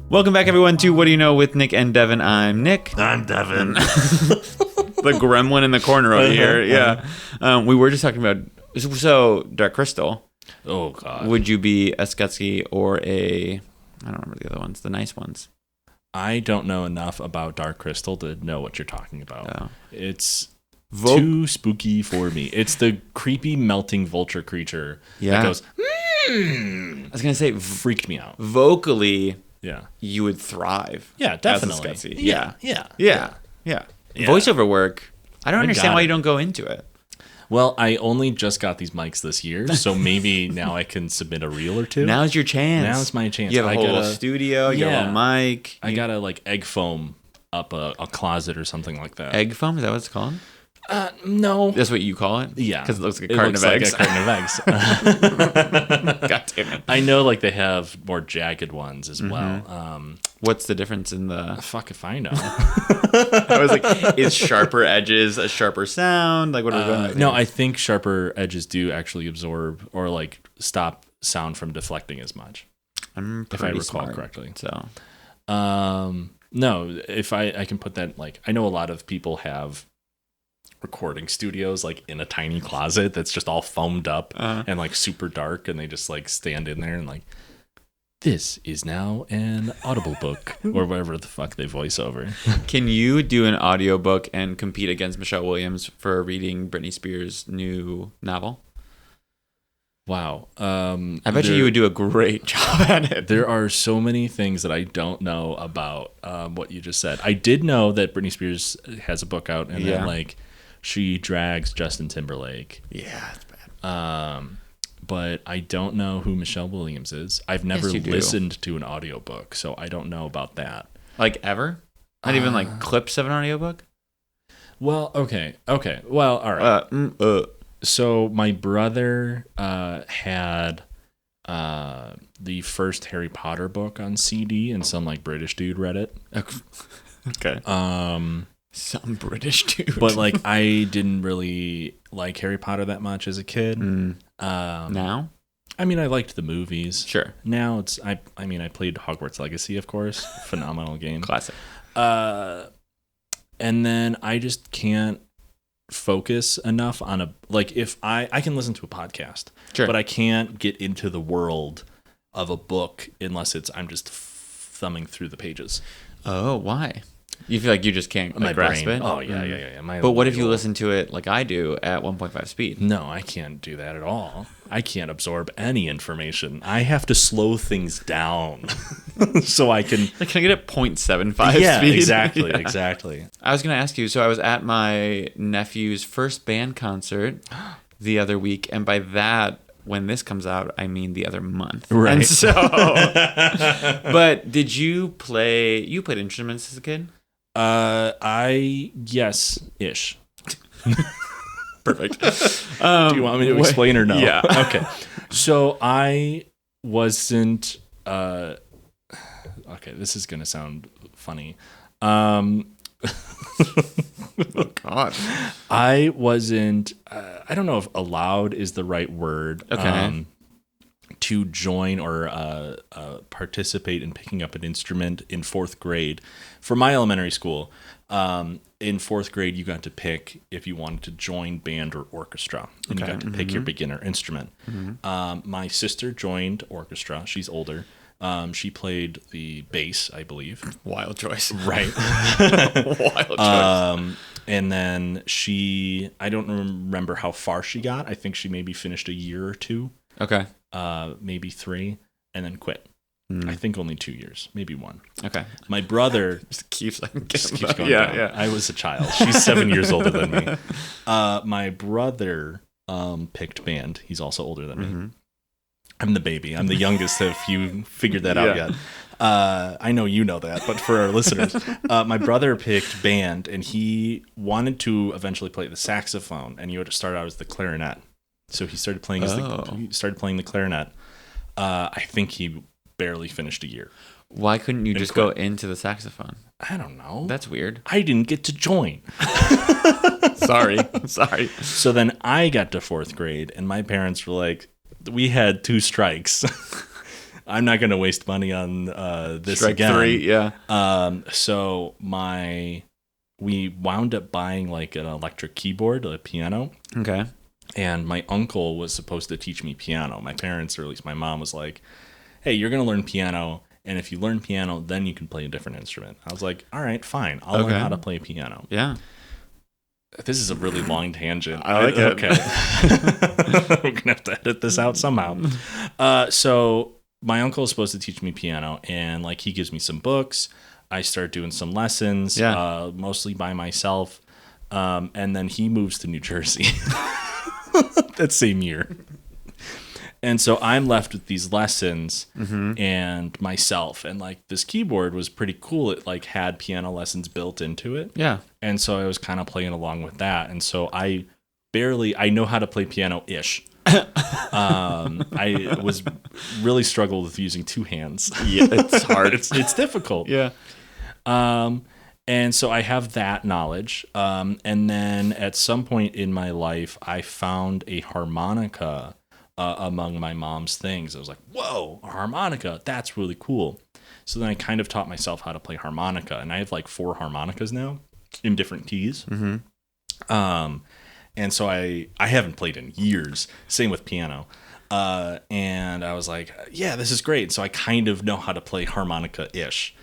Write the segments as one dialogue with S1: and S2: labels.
S1: Welcome back, everyone, to What Do You Know with Nick and Devin. I'm Nick.
S2: I'm Devin.
S1: The gremlin in the corner over here. Yeah. We were just talking about, so Dark Crystal.
S2: Oh, God.
S1: Would you be a Skutsky or a, I don't remember the other ones, the nice ones.
S2: I don't know enough about Dark Crystal to know what you're talking about.
S1: Oh.
S2: It's too spooky for me. It's the creepy melting vulture creature that goes,
S1: I was going to say,
S2: freaked me out.
S1: Vocally,
S2: Yeah.
S1: you would thrive.
S2: Yeah, definitely.
S1: As a Skutsky. Yeah. Voiceover work, I don't understand why you don't go into it.
S2: Well, I only just got these mics this year, so maybe now I can submit a reel or two.
S1: Now's your chance.
S2: Now's my chance.
S1: You have a whole studio, you have a mic.
S2: I gotta egg foam up a closet or something like that.
S1: Egg foam? Is that what it's called?
S2: No.
S1: That's what you call it?
S2: Yeah.
S1: Because it looks like a carton of eggs.
S2: Like a carton of eggs.
S1: God damn it.
S2: I know they have more jagged ones as well.
S1: What's the difference in the...
S2: Fuck if I know.
S1: I was like, is sharper edges a sharper sound? Like, what are we going with?
S2: No, I think sharper edges do actually absorb or stop sound from deflecting as much.
S1: I'm pretty
S2: if I recall
S1: smart,
S2: correctly.
S1: So,
S2: no, if I can put that, I know a lot of people have recording studios in a tiny closet that's just all foamed up and super dark, and they just stand in there and this is now an Audible book or whatever the fuck they voice over.
S1: Can you do an audiobook and compete against Michelle Williams for reading Britney Spears' new novel?
S2: Wow.
S1: I bet you would do a great job at it.
S2: There are so many things that I don't know about what you just said. I did know that Britney Spears has a book out, and then she drags Justin Timberlake.
S1: Yeah, it's bad.
S2: But I don't know who Michelle Williams is. I've never listened to an audiobook, so I don't know about that.
S1: Ever? Not even clips of an audiobook?
S2: Well, okay. Well, all right. So my brother had the first Harry Potter book on CD, and some British dude read it.
S1: Okay. Some British dude.
S2: But I didn't really like Harry Potter that much as a kid.
S1: Now?
S2: I mean, I liked the movies.
S1: Sure.
S2: Now it's I played Hogwarts Legacy, of course. Phenomenal game.
S1: Classic.
S2: And then I just can't focus enough on if I can listen to a podcast,
S1: sure,
S2: but I can't get into the world of a book unless I'm just thumbing through the pages.
S1: Oh, why? You feel like you just can't grasp it?
S2: Oh, yeah.
S1: But what if you listen to it like I do at 1.5 speed?
S2: No, I can't do that at all. I can't absorb any information. I have to slow things down so I can...
S1: Can I get it 0.75
S2: yeah,
S1: speed?
S2: Exactly.
S1: I was going to ask you, so I was at my nephew's first band concert the other week, and by that, when this comes out, I mean the other month.
S2: Right.
S1: And so... But did you played instruments as a kid?
S2: Yes-ish.
S1: Perfect.
S2: Do you want me to explain or no?
S1: Yeah.
S2: Okay. So I wasn't... okay, this is going to sound funny.
S1: Oh, God.
S2: I wasn't... I don't know if allowed is the right word.
S1: Okay.
S2: To join or participate in picking up an instrument in fourth grade. For my elementary school, in fourth grade, you got to pick if you wanted to join band or orchestra. And you got to pick your beginner instrument. My sister joined orchestra. She's older. She played the bass, I believe.
S1: Wild choice.
S2: Right.
S1: Wild choice.
S2: And then I don't remember how far she got. I think she maybe finished a year or two.
S1: Okay.
S2: Maybe 3, and then quit. I think only 2 years, maybe 1.
S1: Okay.
S2: My brother
S1: just keeps going
S2: down.
S1: Yeah.
S2: I was a child. She's 7 years older than me. My brother picked band. He's also older than me. I'm the baby. I'm the youngest. If you figured that out yet, I know you know that, but for our listeners, my brother picked band, and he wanted to eventually play the saxophone, and you had to start out as the clarinet. So he started playing the clarinet. I think he barely finished a year.
S1: Why couldn't you just go into the saxophone?
S2: I don't know.
S1: That's weird.
S2: I didn't get to join.
S1: Sorry.
S2: So then I got to fourth grade, and my parents were like, we had 2 strikes. I'm not going to waste money on this
S1: Strike
S2: again.
S1: 3, yeah.
S2: So we wound up buying like an electric keyboard, a piano.
S1: Okay.
S2: And my uncle was supposed to teach me piano. My parents, or at least my mom, was like, hey, you're going to learn piano. And if you learn piano, then you can play a different instrument. I was like, all right, fine. I'll learn how to play piano.
S1: Yeah.
S2: This is a really long tangent.
S1: I like it.
S2: Okay. We're going to have to edit this out somehow. So my uncle is supposed to teach me piano, and like he gives me some books. I start doing some lessons, mostly by myself. And then he moves to New Jersey that same year. And so I'm left with these lessons and myself. And like this keyboard was pretty cool. It like had piano lessons built into it.
S1: Yeah.
S2: And so I was kind of playing along with that. And so I know how to play piano-ish. I was really struggled with using two hands.
S1: Yeah, it's hard.
S2: It's difficult.
S1: Yeah.
S2: And so I have that knowledge. And then at some point in my life, I found a harmonica among my mom's things. I was like, whoa, a harmonica. That's really cool. So then I kind of taught myself how to play harmonica. And I have like 4 harmonicas now in different keys. And so I haven't played in years. Same with piano. And I was like, yeah, this is great. So I kind of know how to play harmonica-ish.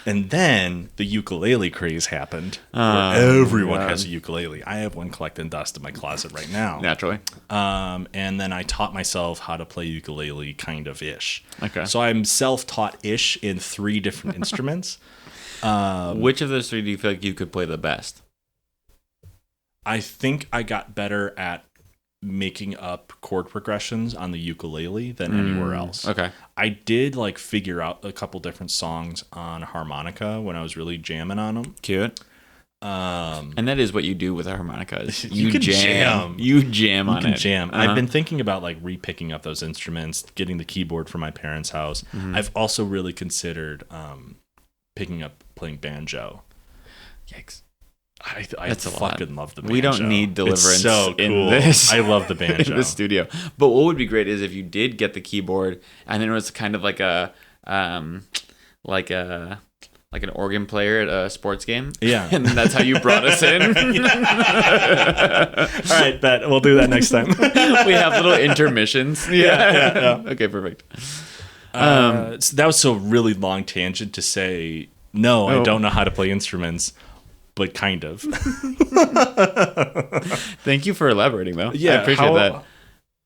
S2: And then the ukulele craze happened. Where everyone has a ukulele. I have one collecting dust in my closet right now.
S1: Naturally.
S2: And then I taught myself how to play ukulele kind of ish.
S1: Okay.
S2: So I'm self-taught-ish in 3 different instruments.
S1: Which of those 3 do you feel like you could play the best?
S2: I think I got better at making up chord progressions on the ukulele than anywhere else.
S1: Okay.
S2: I did like figure out a couple different songs on harmonica when I was really jamming on them.
S1: Cute. And that is what you do with a harmonica. Is
S2: You can jam.
S1: You jam on it.
S2: You can jam. I've been thinking about like re-picking up those instruments, getting the keyboard from my parents' house. I've also really considered picking up playing banjo.
S1: Yikes.
S2: I fucking love the banjo.
S1: We don't need deliverance
S2: it's so cool.
S1: in this.
S2: I love the banjo.
S1: In the studio. But what would be great is if you did get the keyboard and then it was kind of like an organ player at a sports game.
S2: Yeah.
S1: And that's how you brought us in.
S2: All right, bet. We'll do that next time.
S1: We have little intermissions. Yeah. Okay, perfect.
S2: So that was a really long tangent to say, no, I don't know how to play instruments. But kind of.
S1: Thank you for elaborating, though.
S2: Yeah,
S1: I appreciate that.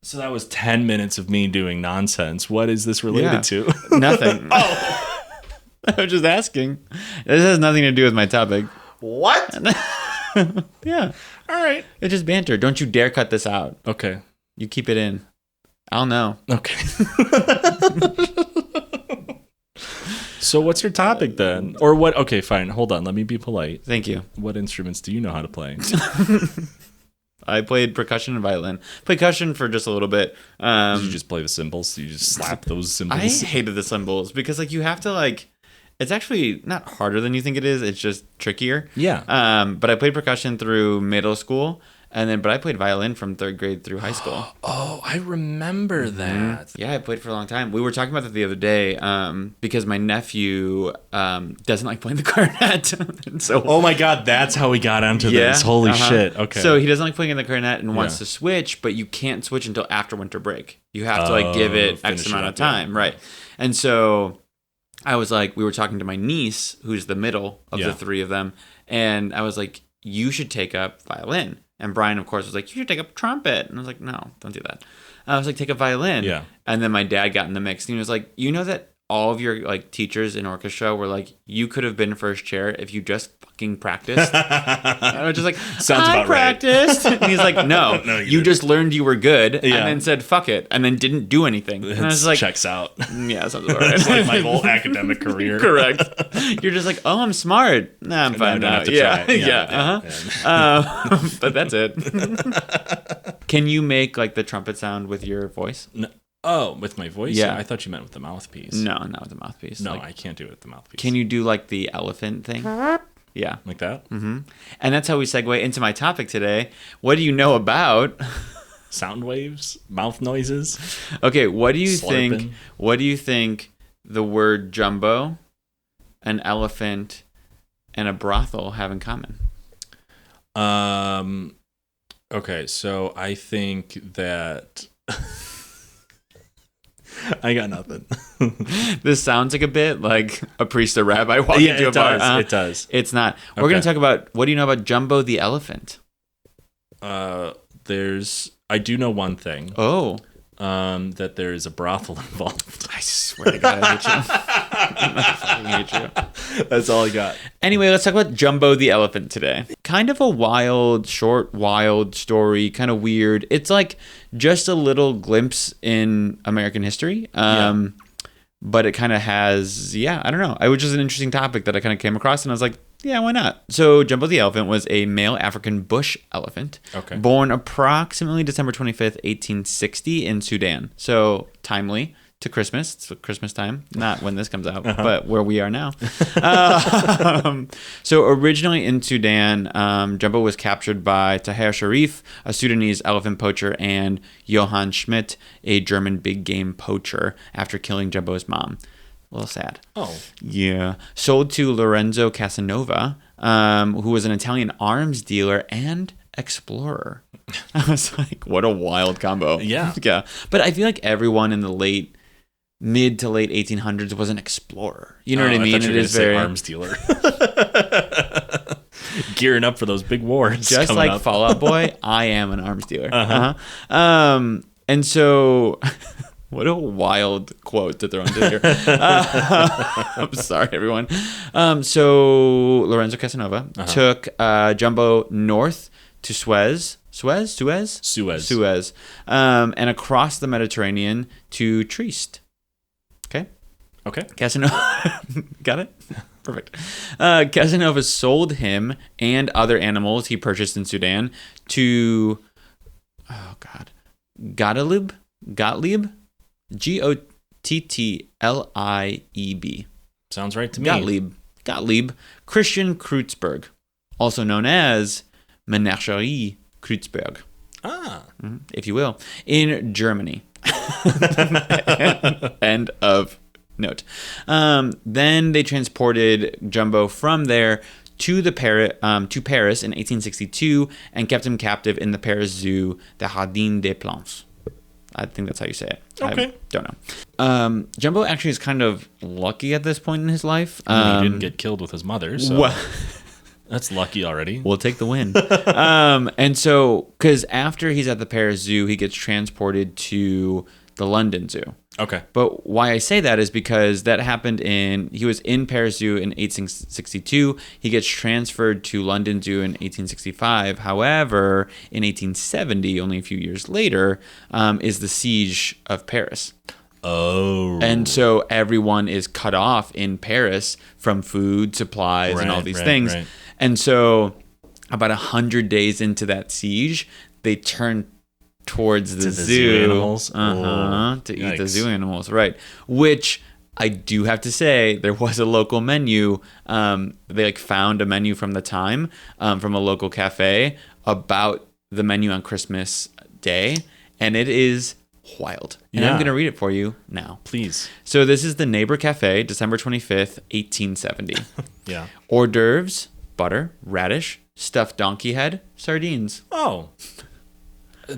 S2: So that was 10 minutes of me doing nonsense. What is this related to?
S1: Nothing. Oh. I was just asking. This has nothing to do with my topic.
S2: What?
S1: Yeah.
S2: All right.
S1: It's just banter. Don't you dare cut this out.
S2: Okay.
S1: You keep it in. I'll know.
S2: Okay. So what's your topic then? Or what? Okay, fine. Hold on. Let me be polite.
S1: Thank you.
S2: What instruments do you know how to play?
S1: I played percussion and violin. Percussion for just a little bit.
S2: Did you just play the cymbals? You just slap those cymbals?
S1: I hated the cymbals because you have to it's actually not harder than you think it is. It's just trickier.
S2: Yeah.
S1: But I played percussion through middle school. But I played violin from 3rd grade through high school.
S2: Oh, I remember that.
S1: Yeah, I played for a long time. We were talking about that the other day because my nephew doesn't like playing the clarinet. And so,
S2: oh my God, that's how we got onto this. Holy shit. Okay.
S1: So he doesn't like playing the clarinet and wants to switch, but you can't switch until after winter break. You have to give it X amount of time. Yeah. Right. And so I was like, we were talking to my niece, who's the middle of the 3 of them. And I was like, you should take up violin. And Brian, of course, was like, you should take up trumpet. And I was like, no, don't do that. I was like, take a violin.
S2: Yeah.
S1: And then my dad got in the mix. And he was like, you know that all of your teachers in orchestra were like, you could have been first chair if you just fucking practiced. And I was just like,
S2: sounds about
S1: practiced. Right. And he's like, no, you just learned you were good and then said, fuck it. And then didn't do anything. And I was like,
S2: checks out.
S1: Yeah, sounds about right.
S2: It's like my whole academic career.
S1: Correct. You're just like, oh, I'm smart. Nah, I'm fine now. Yeah. But that's it. Can you make the trumpet sound with your voice?
S2: No. Oh, with my voice?
S1: Yeah.
S2: I thought you meant with the mouthpiece.
S1: No, not with the mouthpiece.
S2: No, I can't do it with the mouthpiece.
S1: Can you do the elephant thing? Yeah.
S2: Like that?
S1: Mm-hmm. And that's how we segue into my topic today. What do you know about
S2: sound waves, mouth noises.
S1: Okay, what do you
S2: Slurping.
S1: think? What do you think the word jumbo, an elephant, and a brothel have in common?
S2: Okay, so I think that I got nothing.
S1: This sounds like a bit like a priest or rabbi walking to a bar.
S2: It does.
S1: It's not. We're going to talk about, what do you know about Jumbo the elephant?
S2: I do know one thing.
S1: Oh.
S2: That there is a brothel involved.
S1: I swear to God, I hate you. I fucking hate you.
S2: That's all I got.
S1: Anyway, let's talk about Jumbo the elephant today. Kind of a wild story, kind of weird. It's like just a little glimpse in American history. But it kind of has, I don't know. It was just an interesting topic that I kind of came across, and I was like, yeah, why not? So Jumbo the elephant was a male African bush elephant, born approximately December 25th, 1860 in Sudan. So timely to Christmas. It's Christmas time, not when this comes out, but where we are now. So originally in Sudan, Jumbo was captured by Tahir Sharif, a Sudanese elephant poacher, and Johann Schmidt, a German big game poacher, after killing Jumbo's mom. A little sad.
S2: Oh.
S1: Yeah. Sold to Lorenzo Casanova, who was an Italian arms dealer and explorer. I was like, what a wild combo.
S2: Yeah.
S1: Yeah. But I feel like everyone in the mid to late 1800s was an explorer. You know what I mean?
S2: It is very arms dealer. Gearing up for those big wars.
S1: Just like up. Fall Out Boy, I am an arms dealer. And so... What a wild quote to throw into here. I'm sorry, everyone. So Lorenzo Casanova took Jumbo north to Suez, and across the Mediterranean to Trieste. Okay. Casanova, got it? Perfect. Casanova sold him and other animals he purchased in Sudan to, Gottlieb? Gottllieb.
S2: Sounds right to me.
S1: Gottlieb Christian Kreutzberg, also known as Menagerie Kreutzberg. If you will, in Germany. End of note. Then they transported Jumbo from there to Paris in 1862 and kept him captive in the Paris Zoo, the Jardin des Plantes. I think that's how you say it.
S2: Okay.
S1: I don't know. Jumbo actually is kind of lucky at this point in his life.
S2: He didn't get killed with his mother, so that's lucky already.
S1: We'll take the win. And so, because after he's at the Paris Zoo, he gets transported to the London Zoo.
S2: Okay.
S1: But why I say that is because that happened he was in Paris Zoo in 1862. He gets transferred to London Zoo in 1865. However, in 1870, only a few years later, is the siege of Paris.
S2: Oh.
S1: And so everyone is cut off in Paris from food, supplies, and all these things. Right. And so about 100 days into that siege, they turn towards the zoo
S2: animals
S1: to eat the zoo animals, right? Which I do have to say, there was a local menu. They found a menu from the time from a local cafe about the menu on Christmas Day, and it is wild. And I'm going to read it for you now.
S2: Please.
S1: So this is the Neighbor Cafe, December 25th, 1870.
S2: Yeah.
S1: Hors d'oeuvres, butter, radish, stuffed donkey head, sardines.
S2: Oh.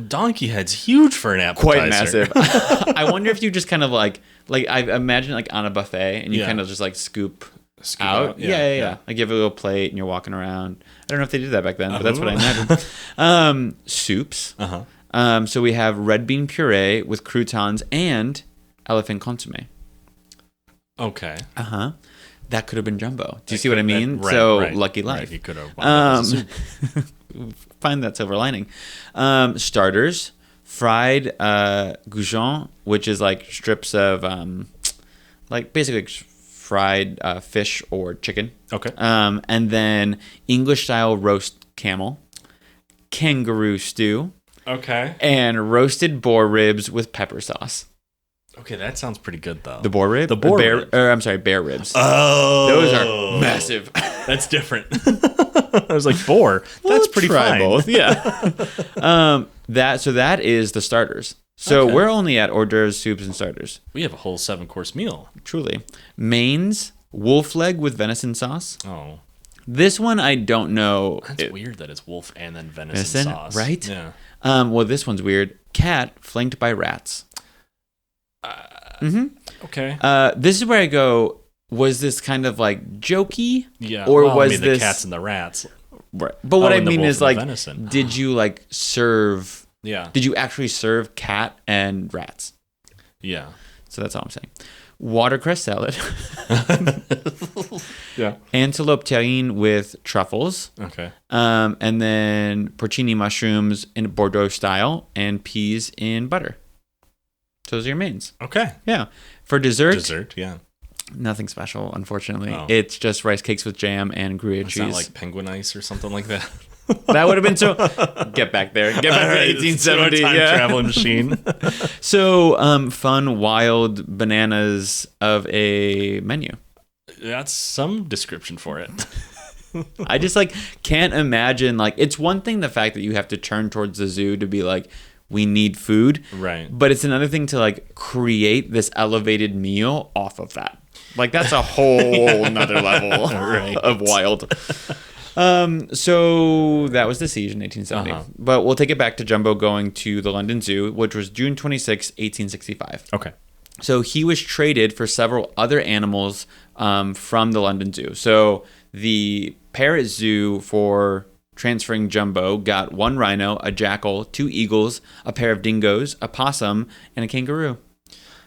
S2: Donkey head's huge for an appetizer.
S1: Quite massive. I wonder if you just kind of like I imagine on a buffet and you kind of just scoop out. Yeah. Like you have a little plate and you're walking around. I don't know if they did that back then, but that's what I imagine. Soups. So we have red bean puree with croutons and elephant consomme.
S2: Okay.
S1: That could have been Jumbo. Do you see what I mean? Lucky life.
S2: Right, he could have.
S1: Find that silver lining. Starters, fried goujon, which is strips of basically fried fish or chicken.
S2: Okay.
S1: And then English style roast camel, kangaroo stew.
S2: Okay.
S1: And roasted boar ribs with pepper sauce.
S2: Okay, that sounds pretty good though.
S1: The boar rib? Bear ribs.
S2: Oh.
S1: Those are massive.
S2: That's different. I was like, boar. That's pretty
S1: try
S2: fine.
S1: Both, yeah. that is the starters. So we're only at hors d'oeuvres, soups, and starters.
S2: We have a whole 7-course meal.
S1: Truly. Mains, wolf leg with venison sauce.
S2: Oh.
S1: This one I don't know.
S2: That's weird that it's wolf and then venison sauce.
S1: Right?
S2: Yeah.
S1: Well, this one's weird. Cat flanked by rats.
S2: Okay.
S1: This is where I go, was this kind of like jokey?
S2: Yeah.
S1: Or was
S2: this
S1: the
S2: cats and the rats?
S1: Right. But what I mean is like,
S2: venison.
S1: did you like serve...
S2: Yeah.
S1: Did you actually serve cat and rats?
S2: Yeah.
S1: So that's all I'm saying. Watercress salad.
S2: Yeah.
S1: Antelope terrine with truffles.
S2: Okay.
S1: And then porcini mushrooms in Bordeaux style and peas in butter. Those are your mains.
S2: Okay.
S1: Yeah. For dessert.
S2: Dessert, yeah.
S1: Nothing special, unfortunately.
S2: Oh.
S1: It's just rice cakes with jam and Gruyere cheese.
S2: It's not like penguin ice or something like that.
S1: That would have been so... Get back there. Get back to 1870.
S2: Time traveling machine.
S1: So, fun, wild bananas of a menu.
S2: That's some description for it.
S1: I just like can't imagine, like, it's one thing the fact that you have to turn towards the zoo to be like, we need food.
S2: Right.
S1: But it's another thing to like create this elevated meal off of that. Like that's a whole nother level of wild. So that was the siege in 1870. But we'll take it back to Jumbo going to the London Zoo, which was June 26, 1865.
S2: Okay.
S1: So he was traded for several other animals from the London Zoo. So the Paris Zoo, for transferring Jumbo, got 1 rhino, a jackal, 2 eagles, a pair of dingoes, a possum, and a kangaroo.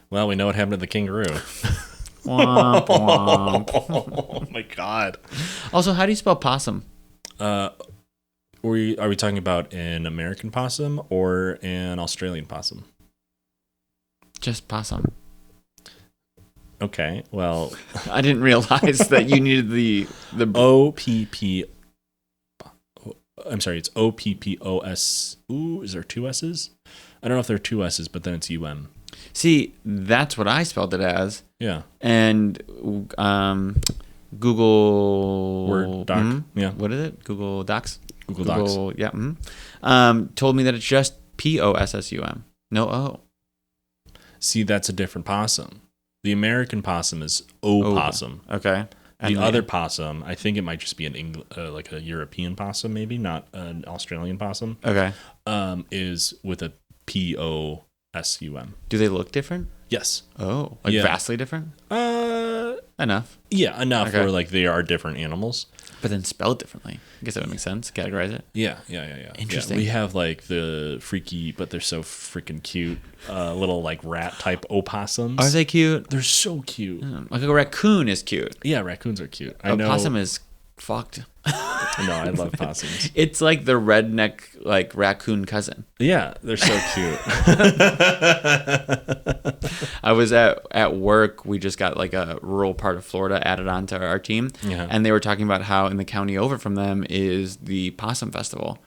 S2: Well, we know what happened to the kangaroo.
S1: Womp, womp.
S2: Oh my God.
S1: Also, how do you spell possum?
S2: Are we talking about an American possum or an Australian possum?
S1: Just possum.
S2: Okay, well,
S1: I didn't realize that you needed the
S2: OPP. I'm sorry, it's OPPOS. Ooh, is there 2 S's? I don't know if there are 2 S's, but then it's UM.
S1: See, that's what I spelled it as.
S2: Yeah.
S1: And Google
S2: Word doc. Yeah.
S1: What is it? Google Docs.
S2: Google Docs.
S1: Yeah. Told me that it's just POSSUM. No O.
S2: See, that's a different possum. The American possum is opossum.
S1: Okay.
S2: And the other possum, I think it might just be like a European possum, maybe not an Australian possum.
S1: Okay.
S2: Is with a POSUM.
S1: Do they look different?
S2: Yes.
S1: Oh, like vastly different? Enough.
S2: Yeah, enough where like they are different animals.
S1: But then spelled differently. I guess that would make sense. Categorize it.
S2: Yeah.
S1: Interesting.
S2: Yeah, we have like the freaky, but they're so freaking cute, little like rat type opossums.
S1: Are they cute?
S2: They're so cute.
S1: Like a raccoon is cute.
S2: Yeah, raccoons are cute.
S1: A possum is fucked.
S2: No, I love possums.
S1: It's like the redneck like raccoon cousin.
S2: Yeah, they're so cute.
S1: I was at work. We just got like a rural part of Florida added on to our team.
S2: Yeah.
S1: And they were talking about how in the county over from them is the Possum Festival.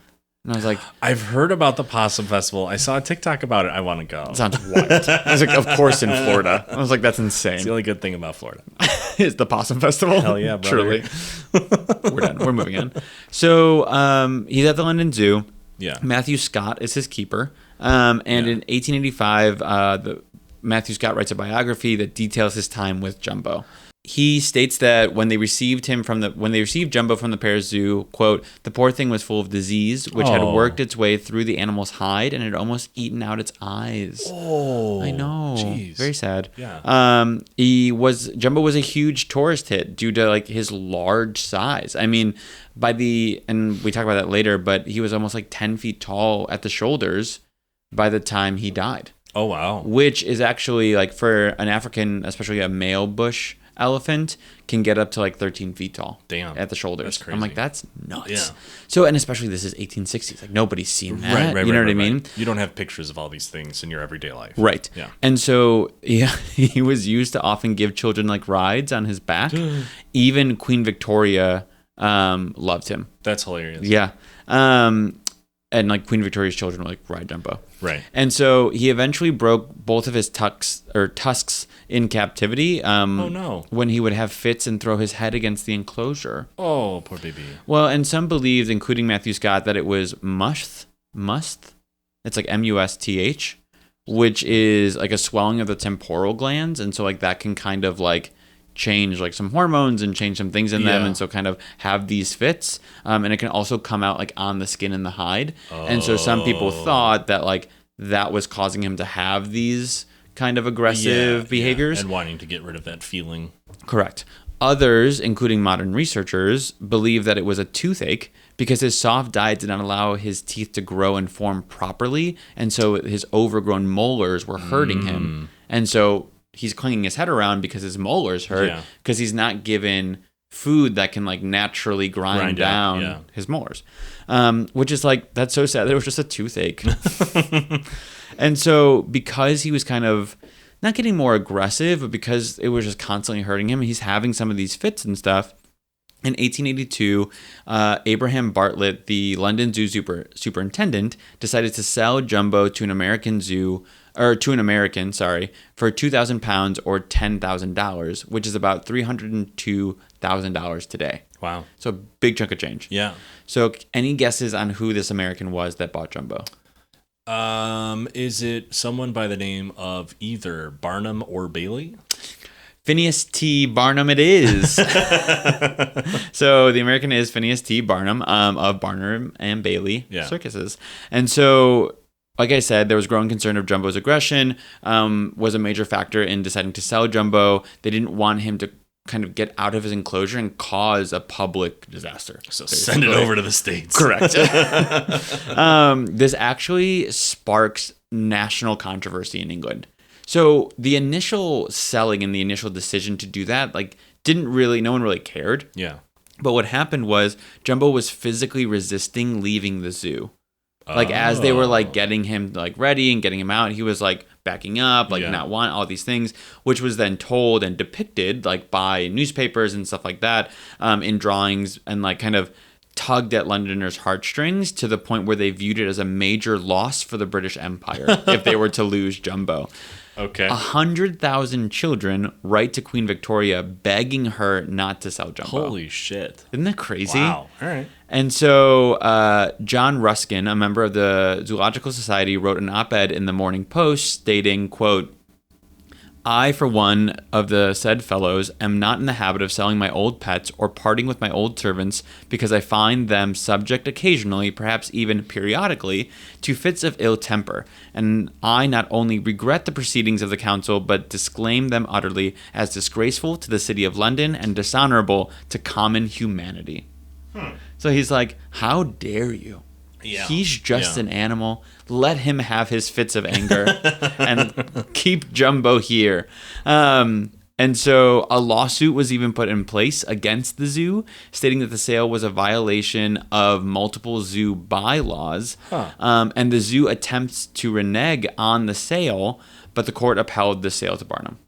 S1: And I was like,
S2: I've heard about the Possum Festival. I saw a TikTok about it. I want to go.
S1: It sounds wild. I was like, of course in Florida. I was like, that's insane.
S2: It's the only good thing about Florida.
S1: Is the Possum Festival.
S2: Hell yeah, brother.
S1: Truly. We're done. We're moving on. So he's at the London Zoo.
S2: Yeah.
S1: Matthew Scott is his keeper. In 1885, Matthew Scott writes a biography that details his time with Jumbo. He states that when they received Jumbo from the Paris Zoo, quote, the poor thing was full of disease, which had worked its way through the animal's hide and had almost eaten out its eyes.
S2: Oh,
S1: I know.
S2: Geez.
S1: Very sad.
S2: Yeah.
S1: Jumbo was a huge tourist hit due to like his large size. I mean, and we talk about that later, but he was almost like 10 feet tall at the shoulders by the time he died.
S2: Oh, wow.
S1: Which is actually like for an African, especially a male bush elephant, can get up to like 13 feet tall.
S2: Damn.
S1: At the shoulders.
S2: That's crazy.
S1: I'm like, that's nuts.
S2: Yeah.
S1: So, and especially this is 1860s. Like nobody's seen that. You know what I mean?
S2: You don't have pictures of all these things in your everyday life.
S1: Right.
S2: Yeah.
S1: And so he was used to often give children like rides on his back. Even Queen Victoria loved him.
S2: That's hilarious.
S1: Yeah. And like Queen Victoria's children would like ride Jumbo.
S2: Right.
S1: And so he eventually broke both of his tusks in captivity.
S2: Oh no.
S1: When he would have fits and throw his head against the enclosure.
S2: Oh, poor baby.
S1: Well, and some believed, including Matthew Scott, that it was must. It's like MUSTH, which is like a swelling of the temporal glands. And so like that can kind of like change like some hormones and change some things in them. And so kind of have these fits. And it can also come out like on the skin and the hide. And so some people thought that like that was causing him to have these kind of aggressive behaviors.
S2: And wanting to get rid of that feeling.
S1: Correct. Others, including modern researchers, believe that it was a toothache because his soft diet did not allow his teeth to grow and form properly. And so his overgrown molars were hurting him. And so he's clinging his head around because his molars hurt because he's not given food that can like naturally grind down his molars. Which is like, that's so sad that it was just a toothache. And so because he was kind of not getting more aggressive, but because it was just constantly hurting him, he's having some of these fits and stuff. In 1882, Abraham Bartlett, the London Zoo superintendent, decided to sell Jumbo to an American for £2,000 or $10,000, which is about $302,000 today.
S2: Wow.
S1: So a big chunk of change.
S2: Yeah.
S1: So any guesses on who this American was that bought Jumbo?
S2: Is it someone by the name of either Barnum or Bailey?
S1: Phineas T. Barnum it is. So the American is Phineas T. Barnum of Barnum and Bailey circuses. And so, like I said, there was growing concern of Jumbo's aggression, was a major factor in deciding to sell Jumbo. They didn't want him to kind of get out of his enclosure and cause a public disaster.
S2: So send it over to the States.
S1: Correct. This actually sparks national controversy in England. So the initial selling and the initial decision to do that, like, no one really cared.
S2: Yeah.
S1: But what happened was Jumbo was physically resisting leaving the zoo. Like, as they were, like, getting him, like, ready and getting him out, he was, like, backing up, like, not want all these things, which was then told and depicted, like, by newspapers and stuff like that in drawings and, like, kind of tugged at Londoners' heartstrings to the point where they viewed it as a major loss for the British Empire if they were to lose Jumbo.
S2: Okay.
S1: 100,000 children write to Queen Victoria begging her not to sell Jumbo.
S2: Holy shit.
S1: Isn't that crazy?
S2: Wow. All right.
S1: And so John Ruskin, a member of the Zoological Society, wrote an op-ed in the Morning Post stating, quote, I, for one of the said fellows, am not in the habit of selling my old pets or parting with my old servants because I find them subject occasionally, perhaps even periodically, to fits of ill temper. And I not only regret the proceedings of the council, but disclaim them utterly as disgraceful to the city of London and dishonorable to common humanity. So he's like, how dare you?
S2: Yeah.
S1: He's just an animal. Let him have his fits of anger and keep Jumbo here. And so a lawsuit was even put in place against the zoo, stating that the sale was a violation of multiple zoo bylaws. And the zoo attempts to renege on the sale, but the court upheld the sale to Barnum.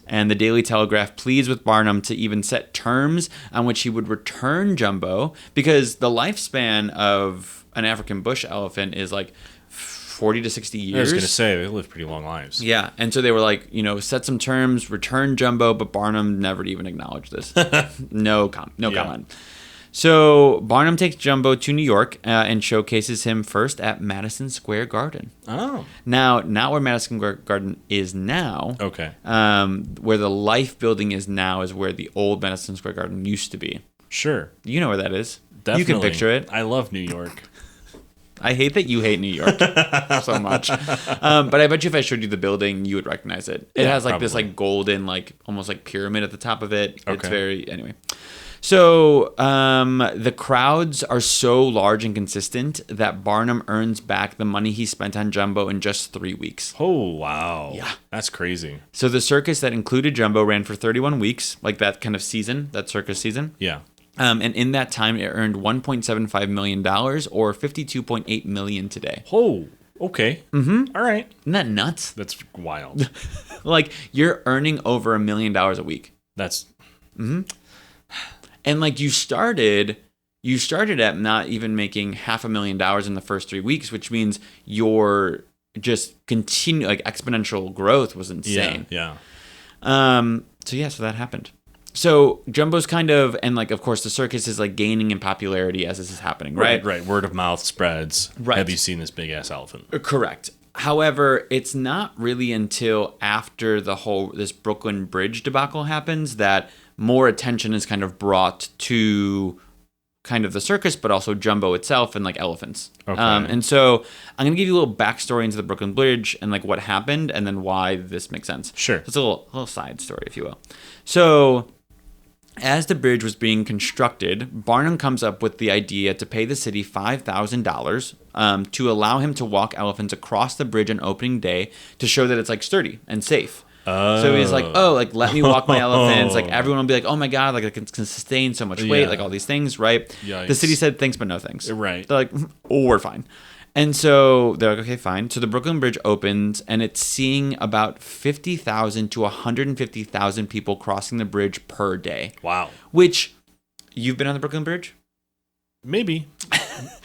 S1: And the Daily Telegraph pleads with Barnum to even set terms on which he would return Jumbo, because the lifespan of an African bush elephant is like 40 to 60 years.
S2: I was going to say, they live pretty long lives.
S1: Yeah. And so they were like, set some terms, return Jumbo, but Barnum never even acknowledged this. No comment. So Barnum takes Jumbo to New York and showcases him first at Madison Square Garden. Oh. Now, not where Madison Square Garden is now.
S2: Okay.
S1: Where the Life building is now is where the old Madison Square Garden used to be.
S2: Sure.
S1: You know where that is.
S2: Definitely.
S1: You can picture it.
S2: I love New York.
S1: I hate that you hate New York so much. But I bet you if I showed you the building, you would recognize it. It has like this like golden, like almost like pyramid at the top of it. Okay. It's very, anyway. So the crowds are so large and consistent that Barnum earns back the money he spent on Jumbo in just 3 weeks.
S2: Oh, wow.
S1: Yeah.
S2: That's crazy.
S1: So the circus that included Jumbo ran for 31 weeks, like that kind of season, that circus season.
S2: Yeah.
S1: And in that time, it earned $1.75 million or $52.8 million today.
S2: Oh, okay. Mm-hmm. All right.
S1: Isn't that nuts?
S2: That's wild.
S1: Like, you're earning over $1 million a week.
S2: That's...
S1: Mm-hmm. And like you started at not even making $500,000 in the first 3 weeks, which means your just continue like exponential growth was insane.
S2: Yeah.
S1: So that happened. So Jumbo's kind of, and like, of course, the circus is like gaining in popularity as this is happening, right?
S2: Right. Word of mouth spreads.
S1: Right.
S2: Have you seen this big ass elephant?
S1: Correct. However, it's not really until after this Brooklyn Bridge debacle happens that more attention is kind of brought to kind of the circus, but also Jumbo itself and like elephants.
S2: Okay.
S1: And so I'm going to give you a little backstory into the Brooklyn Bridge and like what happened and then why this makes sense.
S2: Sure.
S1: So it's a little side story, if you will. So as the bridge was being constructed, Barnum comes up with the idea to pay the city $5,000 to allow him to walk elephants across the bridge on opening day to show that it's like sturdy and safe. So he's like, let me walk my elephants. Like everyone will be like, oh my God, like it can sustain so much weight, like all these things, right?
S2: Yikes.
S1: The city said thanks, but no thanks.
S2: Right.
S1: They're like, oh, we're fine. And so they're like, okay, fine. So the Brooklyn Bridge opens and it's seeing about 50,000 to 150,000 people crossing the bridge per day.
S2: Wow.
S1: Which, you've been on the Brooklyn Bridge?
S2: Maybe.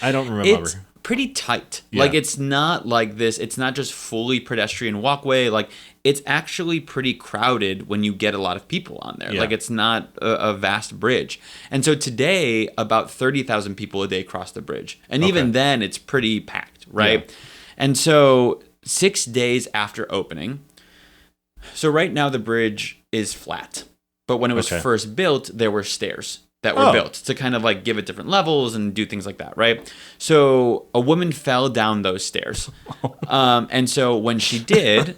S2: I don't remember.
S1: It's pretty tight.
S2: Yeah.
S1: Like it's not like this. It's not just fully pedestrian walkway. Like it's actually pretty crowded when you get a lot of people on there.
S2: Yeah.
S1: Like it's not a vast bridge. And so today, about 30,000 people a day cross the bridge. And even then, it's pretty packed, right? Yeah. And so 6 days after opening, so right now the bridge is flat. But when it was first built, there were stairs that were built to kind of like give it different levels and do things like that, right? So a woman fell down those stairs. And so when she did,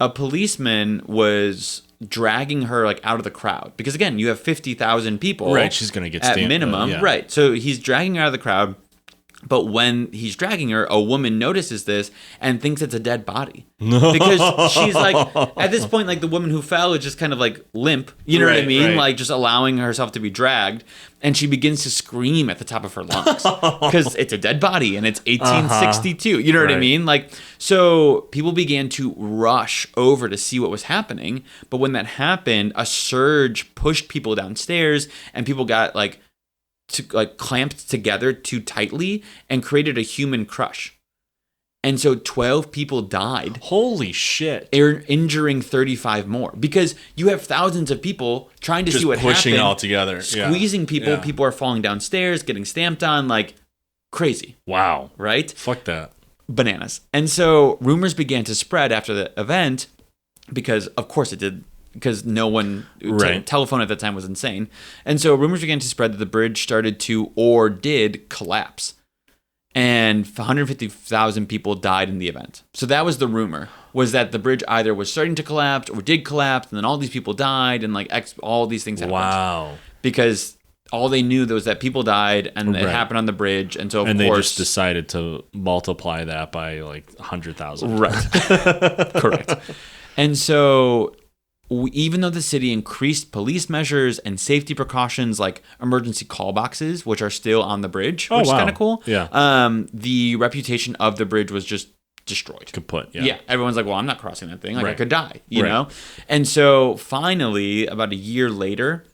S1: a policeman was dragging her like out of the crowd. Because again, you have 50,000 people.
S2: Right, she's going to get
S1: at minimum. Right. So he's dragging her out of the crowd. But when he's dragging her, a woman notices this and thinks it's a dead body. Because she's like, at this point, like the woman who fell is just kind of like limp. You know what I mean? Right. Like just allowing herself to be dragged. And she begins to scream at the top of her lungs. Because it's a dead body and it's 1862. You know what I mean? Like, so people began to rush over to see what was happening. But when that happened, a surge pushed people downstairs and people got like clamped together too tightly and created a human crush. And so 12 people died.
S2: Holy shit.
S1: Injuring 35 more. Because you have thousands of people trying to see what happened.
S2: Pushing all together.
S1: Squeezing people. Yeah. People are falling downstairs, getting stamped on, like crazy.
S2: Wow.
S1: Right?
S2: Fuck that.
S1: Bananas. And so rumors began to spread after the event because, of course, it did. Because no one, telephone at that time was insane. And so rumors began to spread that the bridge started to, or did, collapse. And 150,000 people died in the event. So that was the rumor, was that the bridge either was starting to collapse or did collapse, and then all these people died, and like all these things happened.
S2: Wow.
S1: Because all they knew was that people died, and it happened on the bridge, and so of course...
S2: they just decided to multiply that by like 100,000.
S1: Right. Correct. And so... even though the city increased police measures and safety precautions like emergency call boxes, which are still on the bridge, which is kind of cool, the reputation of the bridge was just destroyed.
S2: Kaput,
S1: yeah. Everyone's like, well, I'm not crossing that thing. Like, I could die, you know? And so finally, about a year later,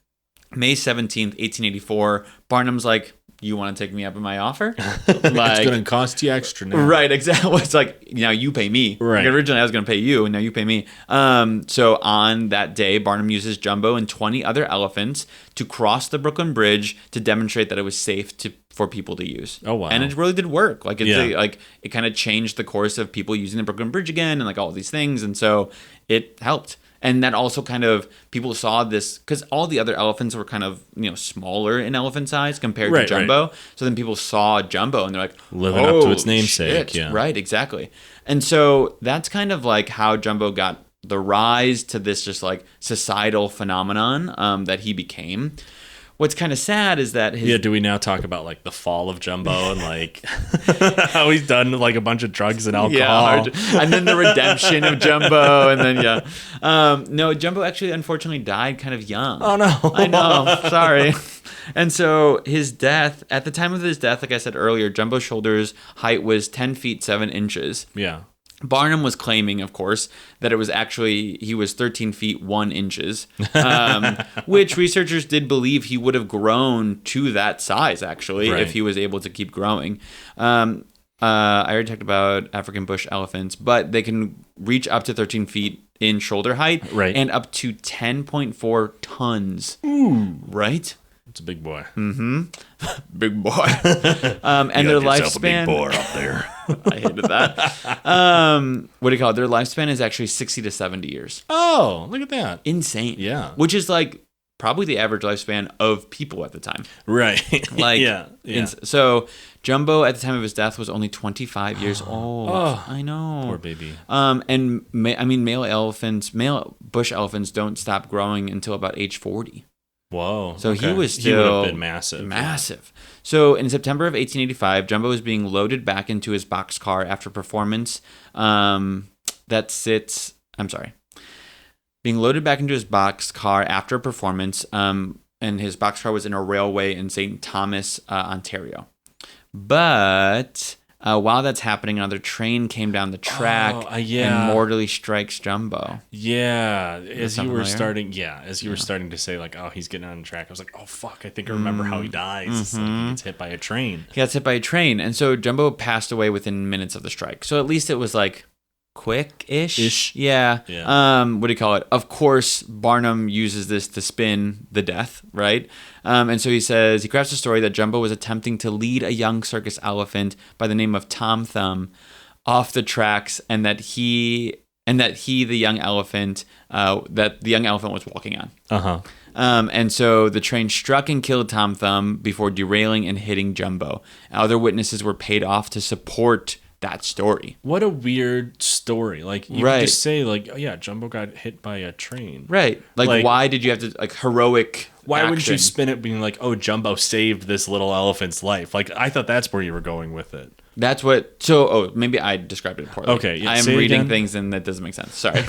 S1: May 17th, 1884, Barnum's like, you want to take me up on my offer?
S2: Like, it's going to cost you extra now.
S1: Right, exactly. It's like, now you pay me.
S2: Right.
S1: Like, originally I was going to pay you, and now you pay me. So on that day, Barnum uses Jumbo and 20 other elephants to cross the Brooklyn Bridge to demonstrate that it was safe for people to use.
S2: Oh, wow.
S1: And it really did work. Like, it kind of changed the course of people using the Brooklyn Bridge again and like all these things. And so it helped. And that also kind of, people saw this, because all the other elephants were kind of, smaller in elephant size compared to Jumbo. Right. So then people saw Jumbo and they're like,
S2: living up to its namesake.
S1: Yeah. Right, exactly. And so that's kind of like how Jumbo got the rise to this just like societal phenomenon that he became. What's kind of sad is that
S2: do we now talk about like the fall of Jumbo and like how he's done like a bunch of drugs and alcohol?
S1: Yeah, and then the redemption of Jumbo, and then no, Jumbo actually unfortunately died kind of young.
S2: Oh no.
S1: I know, sorry. And so his death, at the time of his death, like I said earlier, Jumbo's shoulders height was 10 feet 7 inches.
S2: Yeah.
S1: Barnum was claiming, of course, that it was actually, he was 13 feet 1 inches, which researchers did believe he would have grown to that size, actually, if he was able to keep growing. I already talked about African bush elephants, but they can reach up to 13 feet in shoulder height,
S2: right,
S1: and up to 10.4 tons.
S2: Ooh,
S1: right?
S2: It's a big boy.
S1: Mm-hmm. Big boy. And their lifespan.
S2: A big boy up there.
S1: I hated that. What do you call it? Their lifespan is actually 60 to 70 years.
S2: Oh, look at that.
S1: Insane.
S2: Yeah.
S1: Which is like probably the average lifespan of people at the time.
S2: Right.
S1: Like,
S2: yeah.
S1: So Jumbo at the time of his death was only 25 years old.
S2: Oh,
S1: I know.
S2: poor baby.
S1: And male bush elephants don't stop growing until about age 40.
S2: Whoa.
S1: So
S2: okay.
S1: he was
S2: He
S1: still
S2: would have been massive.
S1: Massive. So in September of 1885, Jumbo was being loaded back into his boxcar after performance. Being loaded back into his boxcar after a performance, and his boxcar was in a railway in St. Thomas, Ontario. But while that's happening, another train came down the track and mortally strikes Jumbo.
S2: Yeah, as you were starting to say, like, oh, he's getting on the track, I was like, oh, fuck, I think I remember how he dies.
S1: Mm-hmm.
S2: It's like he gets hit by a train.
S1: He gets hit by a train, and so Jumbo passed away within minutes of the strike. So at least it was like quick-ish. Yeah. What do you call it? Of course, Barnum uses this to spin the death, right? And so he crafts a story that Jumbo was attempting to lead a young circus elephant by the name of Tom Thumb off the tracks, and that the young elephant was walking on.
S2: Uh-huh.
S1: And so the train struck and killed Tom Thumb before derailing and hitting Jumbo. Other witnesses were paid off to support that story.
S2: What a weird story. Like, you could just say, like, oh, yeah, Jumbo got hit by a train.
S1: Right. Like why did you have to, like, heroic
S2: Why
S1: action?
S2: wouldn't you spin it being like, oh, Jumbo saved this little elephant's life? Like, I thought that's where you were going with it.
S1: That's what... maybe I described it poorly.
S2: Okay. Yeah,
S1: I am reading things and that doesn't make sense. Sorry.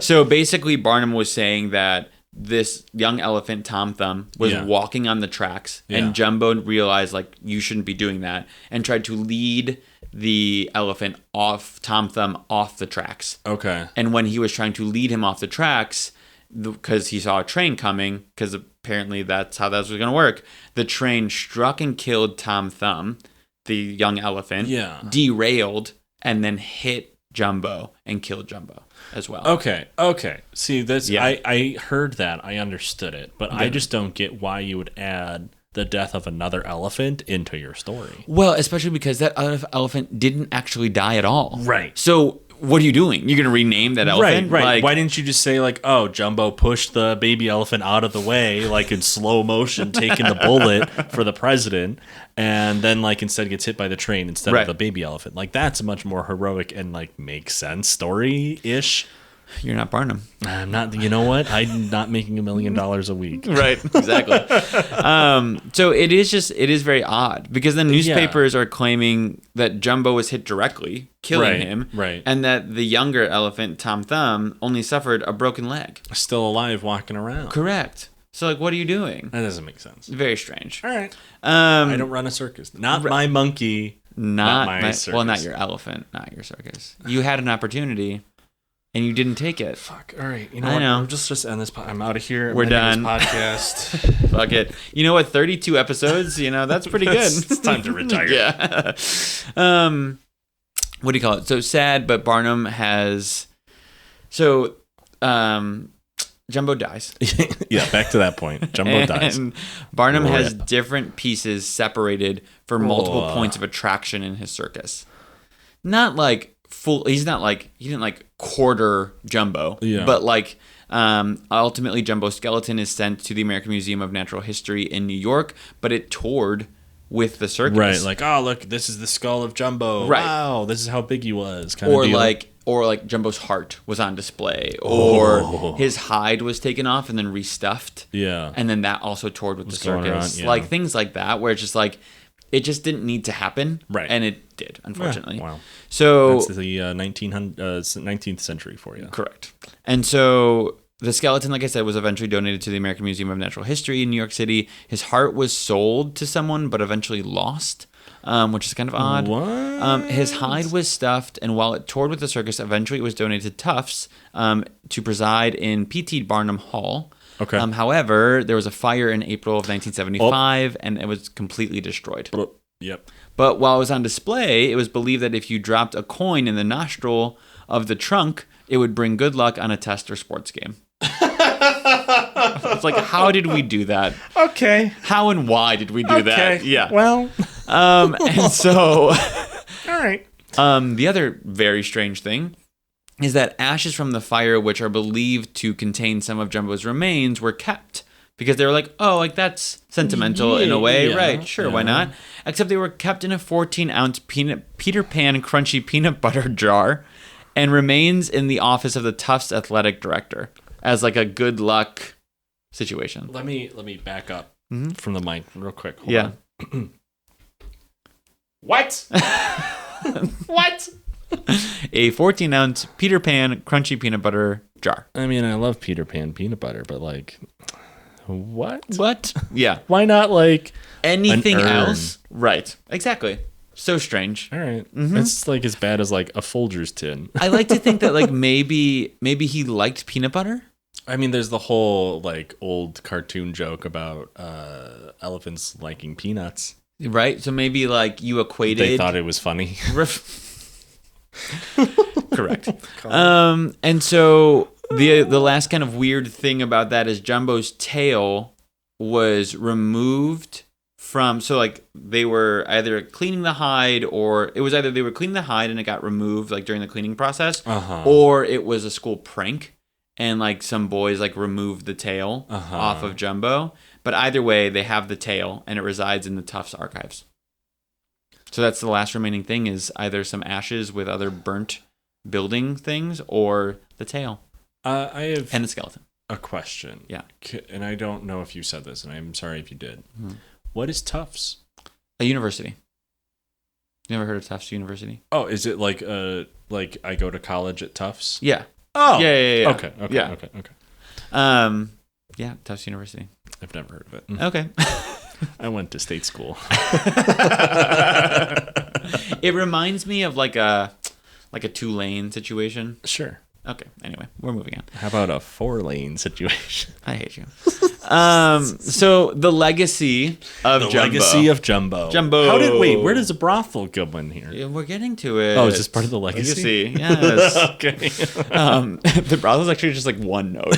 S1: So basically, Barnum was saying that this young elephant, Tom Thumb, was walking on the tracks, and Jumbo realized, like, you shouldn't be doing that, and tried to lead the elephant Tom Thumb off the tracks.
S2: Okay.
S1: And when he was trying to lead him off the tracks, because he saw a train coming, because apparently that's how that was going to work, the train struck and killed Tom Thumb, the young elephant, derailed, and then hit Jumbo and killed Jumbo as well.
S2: Okay. See, that's I heard that. I understood it. But I just don't get why you would add the death of another elephant into your story.
S1: Well, especially because that other elephant didn't actually die at all.
S2: Right.
S1: So what are you doing? You're going to rename that elephant?
S2: Right.
S1: Like,
S2: why didn't you just say, like, oh, Jumbo pushed the baby elephant out of the way, like in slow motion, taking the bullet for the president, and then, like, instead gets hit by the train instead of the baby elephant? Like, that's a much more heroic and, like, makes sense story-ish.
S1: You're not Barnum.
S2: I'm not. You know what? I'm not making $1 million a week.
S1: Right. Exactly. So it is very odd, because the newspapers are claiming that Jumbo was hit directly, killing him, and that the younger elephant, Tom Thumb, only suffered a broken leg.
S2: Still alive, walking around.
S1: Correct. So, like, what are you doing?
S2: That doesn't make sense.
S1: Very strange.
S2: All right. I don't run a circus. Not my monkey.
S1: Not my circus. Well, not your elephant. Not your circus. You had an opportunity, and you didn't take it.
S2: Fuck. All right. You know what? I'm just end this. I'm out of here.
S1: We're done.
S2: This podcast.
S1: Fuck it. You know what? 32 episodes. That's pretty good.
S2: It's time to retire.
S1: Yeah. What do you call it? So sad, but Barnum has. So, Jumbo dies.
S2: Yeah. Back to that point. Jumbo dies.
S1: And Barnum has different pieces separated for multiple points of attraction in his circus. Not like full. He didn't like quarter Jumbo. Yeah. But like, ultimately, Jumbo's skeleton is sent to the American Museum of Natural History in New York, but it toured with the circus.
S2: Right. Like, oh, look, this is the skull of Jumbo. Right. Wow, this is how big he was.
S1: Or like Jumbo's heart was on display, or his hide was taken off and then restuffed. Yeah. And then that also toured with the circus. Like things like that, where it's just like, it just didn't need to happen. Right. And it did, unfortunately. Yeah. Wow. So
S2: that's the 19th century for you.
S1: Correct. And so the skeleton, like I said, was eventually donated to the American Museum of Natural History in New York City. His heart was sold to someone, but eventually lost. Which is kind of odd.
S2: What?
S1: His hide was stuffed, and while it toured with the circus, eventually it was donated to Tufts to preside in P.T. Barnum Hall. Okay. However, there was a fire in April of 1975, and it was completely destroyed.
S2: Yep.
S1: But while it was on display, it was believed that if you dropped a coin in the nostril of the trunk, it would bring good luck on a test or sports game. It's like, how did we do that?
S2: Okay.
S1: How and why did we do that? Yeah.
S2: Well.
S1: And so...
S2: All right.
S1: The other very strange thing is that ashes from the fire, which are believed to contain some of Jumbo's remains, were kept. Because they were like, oh, like that's sentimental in a way, right? Sure, why not? Except they were kept in a 14-ounce Peter Pan crunchy peanut butter jar and remains in the office of the Tufts athletic director as like a good luck situation.
S2: Let me back up from the mic real quick. Hold on. What? What?
S1: A 14-ounce Peter Pan crunchy peanut butter jar.
S2: I mean, I love Peter Pan peanut butter, but like... What?
S1: Yeah.
S2: Why not like
S1: anything else? Right. Exactly. So strange.
S2: All right. It's like as bad as like a Folgers tin.
S1: I like to think that like maybe he liked peanut butter.
S2: I mean, there's the whole like old cartoon joke about elephants liking peanuts.
S1: Right. So maybe like you equated.
S2: They thought it was funny.
S1: Correct. And so the last kind of weird thing about that is Jumbo's tail was removed from, so like they were either cleaning the hide, or it was either they were cleaning the hide and it got removed like during the cleaning process, or it was a school prank and like some boys like removed the tail off of Jumbo. But either way, they have the tail and it resides in the Tufts archives. So that's the last remaining thing, is either some ashes with other burnt building things or the tail.
S2: I have
S1: and the skeleton.
S2: A question.
S1: Yeah.
S2: And I don't know if you said this, and I'm sorry if you did. What is Tufts?
S1: A university. You ever heard of Tufts University?
S2: Oh, is it like I go to college at Tufts?
S1: Yeah.
S2: Oh.
S1: Yeah.
S2: Okay.
S1: Yeah, Tufts University.
S2: I've never heard of it.
S1: Okay.
S2: I went to state school.
S1: It reminds me of like a Tulane situation.
S2: Sure.
S1: Okay. Anyway, we're moving on.
S2: How about a 4-lane situation?
S1: I hate you. So the legacy of Jumbo.
S2: Legacy of Jumbo. Where does a brothel go in here?
S1: Yeah, we're getting to it.
S2: Oh, is this part of the legacy?
S1: Yes.
S2: Okay.
S1: The brothel is actually just like one note.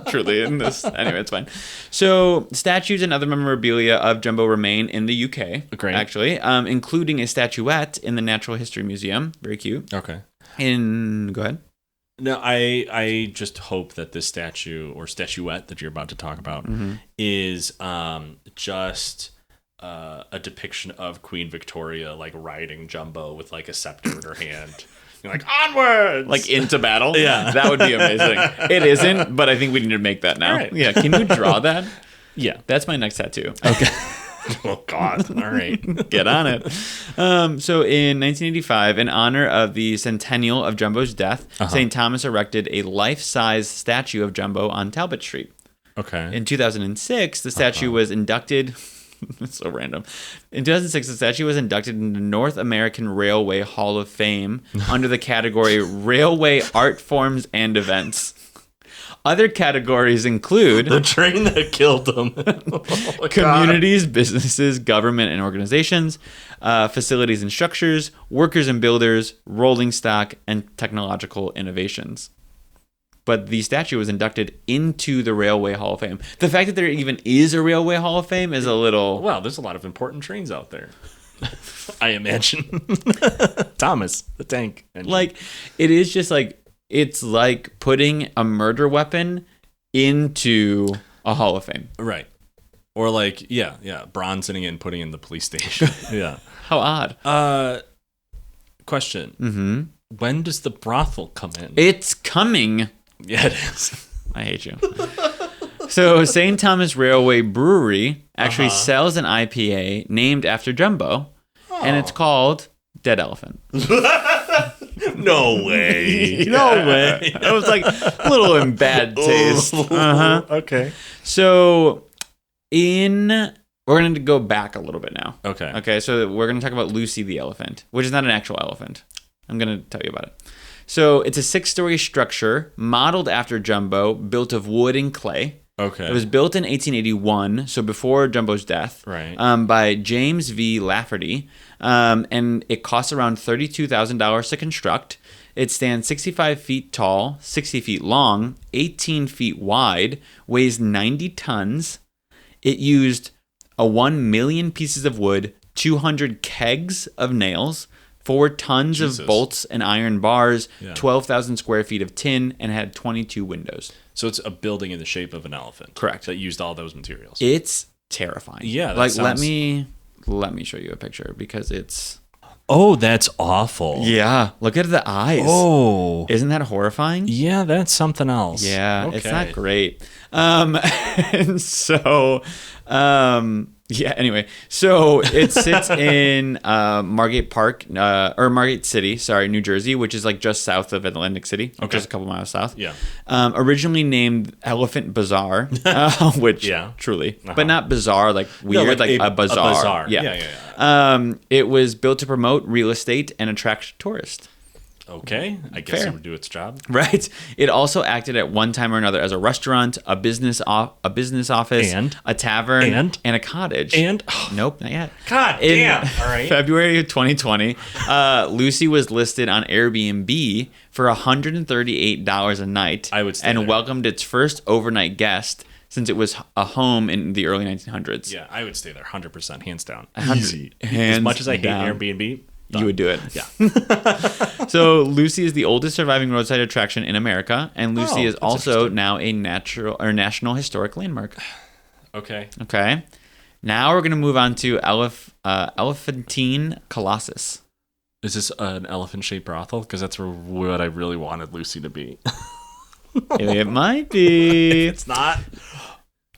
S1: Truly, in this. Anyway, it's fine. So statues and other memorabilia of Jumbo remain in the UK.
S2: Great.
S1: Actually, including a statuette in the Natural History Museum. Very cute.
S2: Okay.
S1: Go ahead.
S2: No, I just hope that this statue or statuette that you're about to talk about is just a depiction of Queen Victoria like riding Jumbo with like a scepter in her hand. You're like, onwards!
S1: Like into battle?
S2: Yeah.
S1: That would be amazing. It isn't, but I think we need to make that now.
S2: Right.
S1: Yeah, can you draw that?
S2: Yeah.
S1: That's my next tattoo.
S2: Okay. Oh, God. All right.
S1: Get on it. So in 1985, in honor of the centennial of Jumbo's death, St. Thomas erected a life-size statue of Jumbo on Talbot Street.
S2: Okay.
S1: In 2006, the statue was inducted... It's so random. In 2006, the statue was inducted into North American Railway Hall of Fame under the category Railway Art Forms and Events. Other categories include...
S2: The train that killed them.
S1: Communities, businesses, government and organizations, facilities and structures, workers and builders, rolling stock, and technological innovations. But the statue was inducted into the Railway Hall of Fame. The fact that there even is a Railway Hall of Fame is a little...
S2: Well, there's a lot of important trains out there. I imagine. Thomas, the tank engine.
S1: Like, it is just like... It's like putting a murder weapon into a Hall of Fame.
S2: Right. Or like, yeah, bronzing it and putting it in the police station. Yeah.
S1: How odd.
S2: Question.
S1: Mm-hmm.
S2: When does the brothel come in?
S1: It's coming.
S2: Yeah, it is.
S1: I hate you. So St. Thomas Railway Brewery actually sells an IPA named after Jumbo, and it's called Dead Elephant.
S2: No way.
S1: No way. I was like a little in bad taste.
S2: Okay.
S1: So we're going to go back a little bit now.
S2: Okay.
S1: Okay, so we're going to talk about Lucy the elephant, which is not an actual elephant. I'm going to tell you about it. So it's a 6-story structure modeled after Jumbo, built of wood and clay.
S2: Okay.
S1: It was built in 1881, so before Jumbo's death,
S2: right?
S1: By James V. Lafferty, and it costs around $32,000 to construct. It stands 65 feet tall, 60 feet long, 18 feet wide, weighs 90 tons. It used 1 million pieces of wood, 200 kegs of nails, 4 tons of bolts and iron bars, 12,000 square feet of tin, and had 22 windows.
S2: So it's a building in the shape of an elephant.
S1: Correct.
S2: That used all those materials.
S1: It's terrifying.
S2: Yeah.
S1: Like, let me show you a picture because it's...
S2: Oh, that's awful.
S1: Yeah. Look at the eyes.
S2: Oh.
S1: Isn't that horrifying?
S2: Yeah, that's something else.
S1: Yeah, okay. It's not great. And so... yeah, anyway, so it sits in Margate Park, or Margate City, New Jersey, which is like just south of Atlantic City, just a couple miles south. Yeah. Originally named Elephant Bazaar, which truly, but not bizarre, like weird, like a bazaar.
S2: A bazaar.
S1: Yeah. It was built to promote real estate and attract tourists.
S2: Okay, I guess it would do its job.
S1: Right. It also acted at one time or another as a restaurant, a business office,
S2: and
S1: a tavern, and a cottage.
S2: And
S1: nope, not yet.
S2: God damn! All right.
S1: February of 2020, Lucy was listed on Airbnb for $138 a night.
S2: I would stay
S1: and
S2: there.
S1: welcomed its first overnight guest since it was a home in the early 1900s.
S2: Yeah, I would stay there, 100%, hands down.
S1: Easy,
S2: as much as I hate Airbnb.
S1: You would do it.
S2: Yeah.
S1: So Lucy is the oldest surviving roadside attraction in America, and Lucy is also now a national historic landmark.
S2: Okay.
S1: Okay. Now we're going to move on to Elephantine Colossus.
S2: Is this an elephant-shaped brothel? Because that's what I really wanted Lucy to be.
S1: It might be.
S2: It's not.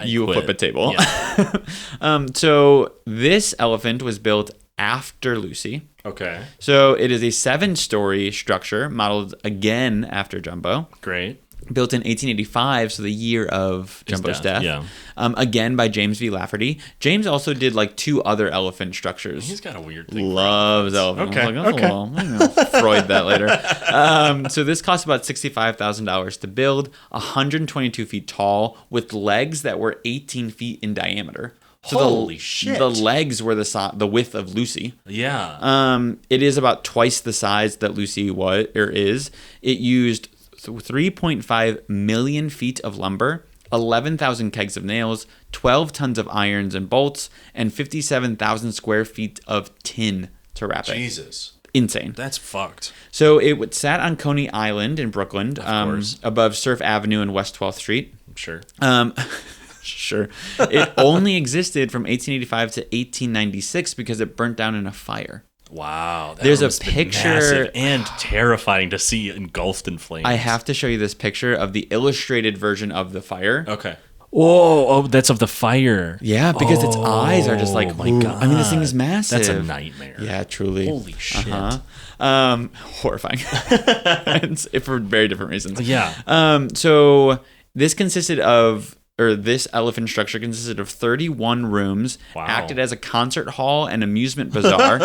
S1: You flip a table. Yeah. So this elephant was built after Lucy.
S2: Okay.
S1: So it is a 7-story structure modeled again after Jumbo.
S2: Great.
S1: Built in 1885, so the year of Jumbo's death.
S2: Yeah.
S1: Again by James V. Lafferty. James also did like 2 other elephant structures.
S2: He's got a weird thing.
S1: Loves elephants.
S2: Okay.
S1: Freud that later. So this cost about $65,000 to build, 122 feet tall, with legs that were 18 feet in diameter. So
S2: holy shit!
S1: The legs were the width of Lucy.
S2: Yeah.
S1: It is about twice the size that Lucy is. It used 3.5 million feet of lumber, 11,000 kegs of nails, 12 tons of irons and bolts, and 57,000 square feet of tin to wrap it.
S2: Jesus.
S1: Insane.
S2: That's fucked.
S1: So it sat on Coney Island in Brooklyn, above Surf Avenue and West 12th Street.
S2: Sure.
S1: Sure. It only existed from 1885 to 1896 because it burnt down in a fire.
S2: Wow.
S1: There's a picture
S2: and terrifying to see engulfed in flames.
S1: I have to show you this picture of the illustrated version of the fire.
S2: Okay. Whoa, oh, that's of the fire.
S1: Yeah, because its eyes are just like, oh my God. I mean, this thing is massive.
S2: That's a nightmare.
S1: Yeah, truly.
S2: Holy shit.
S1: Horrifying. For very different reasons.
S2: Yeah.
S1: So this this elephant structure consisted of 31 rooms, acted as a concert hall and amusement bazaar.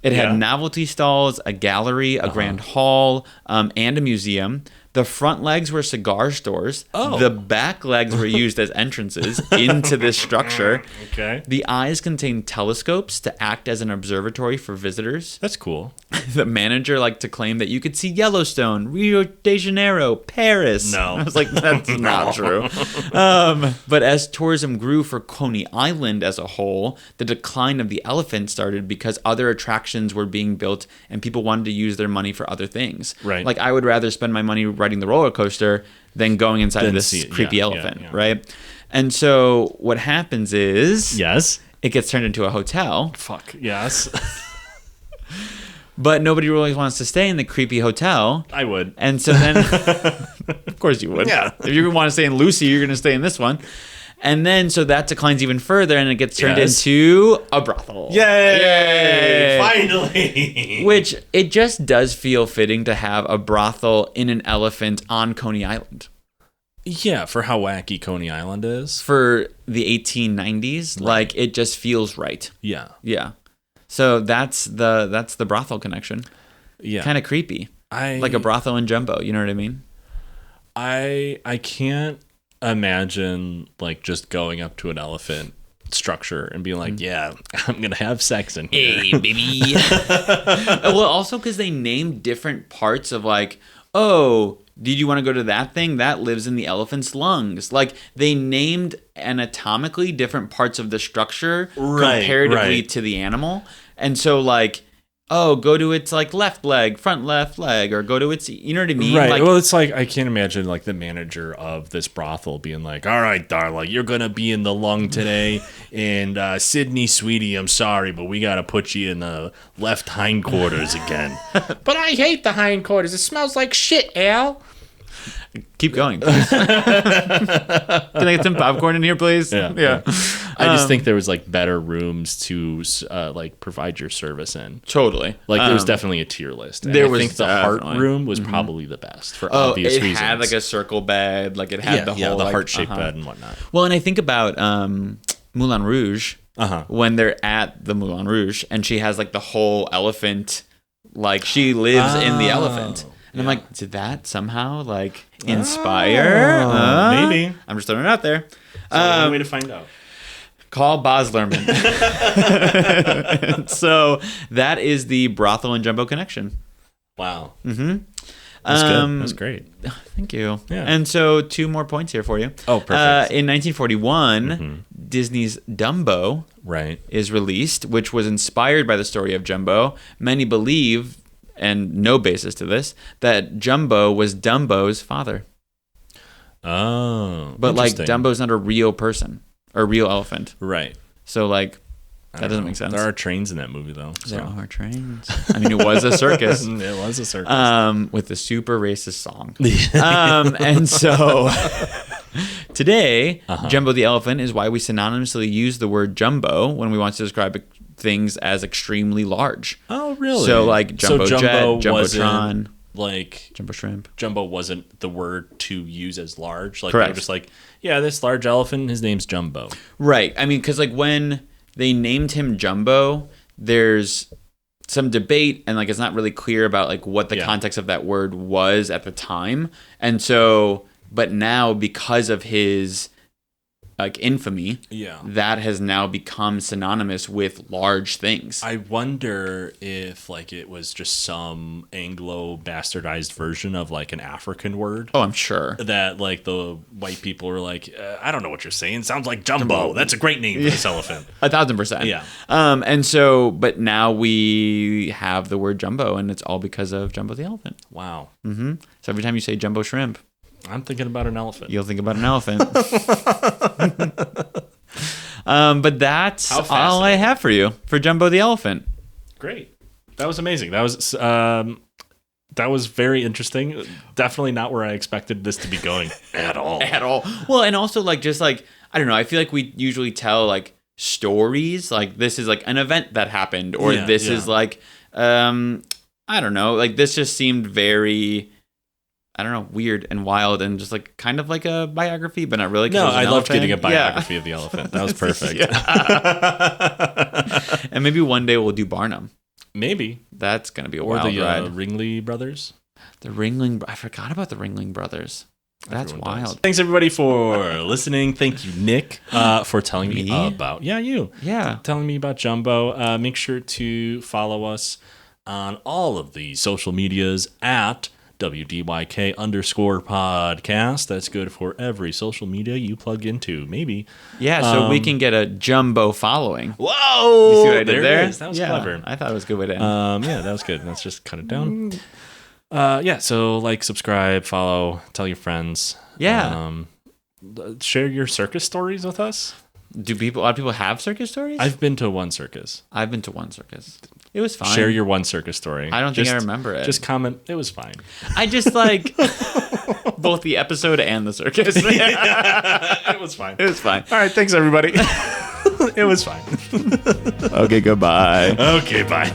S1: It had novelty stalls, a gallery, a grand hall, and a museum. The front legs were cigar stores. Oh. The back legs were used as entrances into this structure.
S2: Okay.
S1: The eyes contained telescopes to act as an observatory for visitors.
S2: That's cool.
S1: The manager liked to claim that you could see Yellowstone, Rio de Janeiro, Paris.
S2: No.
S1: I was like, that's not true. But as tourism grew for Coney Island as a whole, the decline of the elephant started because other attractions were being built and people wanted to use their money for other things.
S2: Right.
S1: Like I would rather spend my money riding the roller coaster than going inside of this creepy elephant, right? And so what happens is it gets turned into a hotel.
S2: Fuck, yes.
S1: But nobody really wants to stay in the creepy hotel.
S2: I would.
S1: And so then, of course you would.
S2: Yeah.
S1: If you want to stay in Lucy, you're going to stay in this one. And then, so that declines even further, and it gets turned into a brothel.
S2: Yay! Finally!
S1: Which, it just does feel fitting to have a brothel in an elephant on Coney Island.
S2: Yeah, for how wacky Coney Island is.
S1: For the 1890s, like, it just feels right.
S2: Yeah.
S1: Yeah. So that's the brothel connection.
S2: Yeah.
S1: Kind of creepy. Like a brothel in Jumbo, you know what I mean?
S2: I can't imagine like just going up to an elephant structure and being like, yeah, I'm gonna have sex in here.
S1: Hey, baby. Well, also because they named different parts of like, oh, did you want to go to that thing? That lives in the elephant's lungs. Like, they named anatomically different parts of the structure comparatively to the animal. And so, like, oh, go to its, like, left leg, front left leg, or go to its, you know what I mean?
S2: Right.
S1: Like,
S2: well, it's like, I can't imagine, like, the manager of this brothel being like, all right, Darla, you're going to be in the lung today. And Sydney, sweetie, I'm sorry, but we got to put you in the left hindquarters again. But I hate the hindquarters. It smells like shit, Al.
S1: Keep going. Can I get some popcorn in here, please?
S2: Yeah. I just think there was like better rooms to like provide your service in.
S1: Totally.
S2: Like there was definitely a tier list. And
S1: there
S2: I
S1: was
S2: think the heart room was probably the best for obvious reasons.
S1: It had like a circle bed, like it had the whole
S2: the
S1: like,
S2: heart-shaped bed and whatnot.
S1: Well, and I think about Moulin Rouge when they're at the Moulin Rouge and she has like the whole elephant, like she lives in the elephant. And I'm like, did that somehow like inspire?
S2: Maybe.
S1: I'm just throwing it out there.
S2: One way to find out.
S1: Call Boz Lerman. So that is the brothel and Jumbo connection.
S2: Wow.
S1: Mm-hmm.
S2: That's good. That's great.
S1: Thank you.
S2: Yeah.
S1: And so 2 more points here for you.
S2: Oh, perfect.
S1: In 1941, Disney's Dumbo is released, which was inspired by the story of Jumbo. Many believe, and no basis to this, that Jumbo was Dumbo's father.
S2: Oh,
S1: but like Dumbo's not a real person or a real elephant,
S2: right?
S1: So like that doesn't make sense.
S2: There are trains in that movie, though.
S1: There are trains. I mean, it was a circus.
S2: It was a circus
S1: with a super racist song. And so today, Jumbo the elephant is why we synonymously use the word jumbo when we want to describe things as extremely large.
S2: Oh, really?
S1: So like Jumbo Jet, Jumbotron,
S2: like
S1: Jumbo Shrimp.
S2: Jumbo wasn't the word to use as large. Like
S1: correct.
S2: They were just like, yeah, this large elephant, his name's Jumbo.
S1: Right. I mean, because like when they named him Jumbo, there's some debate and like it's not really clear about like what the context of that word was at the time. And so, but now because of his like infamy, that has now become synonymous with large things.
S2: I wonder if like it was just some Anglo bastardized version of like an African word.
S1: Oh, I'm sure
S2: that like the white people were like, I don't know what you're saying. Sounds like Jumbo. That's a great name for this elephant.
S1: 1,000%.
S2: Yeah.
S1: And so, but now we have the word Jumbo, and it's all because of Jumbo the elephant.
S2: Wow.
S1: Mm-hmm. So every time you say Jumbo Shrimp,
S2: I'm thinking about an elephant.
S1: You'll think about an elephant. But that's all I have for you for Jumbo the elephant.
S2: Great. That was amazing. That was very interesting. Definitely not where I expected this to be going at all.
S1: At all. Well, and also like just like I don't know. I feel like we usually tell like stories like this is like an event that happened, or this is like I don't know. Like this just seemed very. I don't know, weird and wild and just like kind of like a biography, but not really.
S2: No, I loved getting a biography of the elephant. That was perfect.
S1: And maybe one day we'll do Barnum.
S2: Maybe.
S1: That's going to be a wild ride.
S2: Or the Ringling Brothers.
S1: I forgot about the Ringling Brothers. That's wild.
S2: Does. Thanks everybody for listening. Thank you, Nick, for telling me about telling me about Jumbo. Make sure to follow us on all of the social medias at WDYK_podcast. That's good for every social media you plug into. Maybe.
S1: Yeah, so we can get a Jumbo following.
S2: Whoa!
S1: You see what I did there?
S2: It is. That was clever.
S1: I thought it was a good way to end.
S2: Yeah, that was good. Let's just cut it down. So like, subscribe, follow, tell your friends.
S1: Yeah.
S2: Share your circus stories with us.
S1: Do a lot of people have circus stories?
S2: I've been to one circus. It was fine. Share your one circus story.
S1: I don't think I remember it.
S2: Just comment. It was fine.
S1: I just like both the episode and the circus.
S2: It was fine.
S1: It was fine.
S2: All right. Thanks, everybody. It was fine.
S1: Okay, goodbye.
S2: Okay, bye.